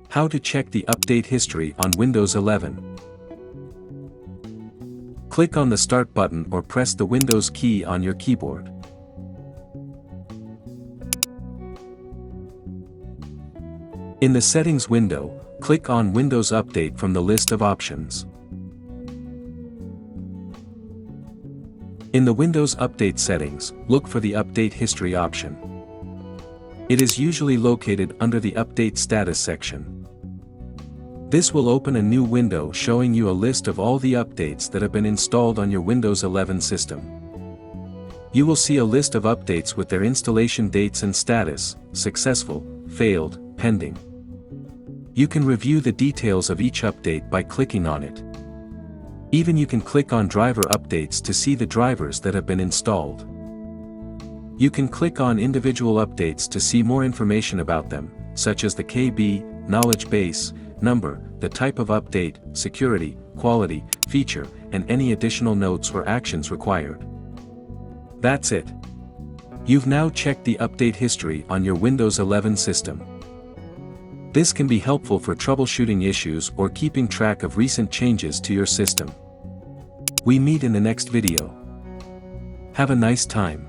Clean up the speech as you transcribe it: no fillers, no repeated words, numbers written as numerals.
How to check the update history on Windows 11. Click on the Start button or press the Windows key on your keyboard. In the Settings window, click on Windows Update from the list of options. In the Windows Update settings, look for the Update History option. It is usually located under the Update Status section. This will open a new window showing you a list of all the updates that have been installed on your Windows 11 system. You will see a list of updates with their installation dates and status: successful, failed, pending. You can review the details of each update by clicking on it. Even you can click on driver updates to see the drivers that have been installed. You can click on individual updates to see more information about them, such as the KB, knowledge base, number, the type of update, security, quality, feature, and any additional notes or actions required. That's it. You've now checked the update history on your Windows 11 system. This can be helpful for troubleshooting issues or keeping track of recent changes to your system. We meet in the next video. Have a nice time.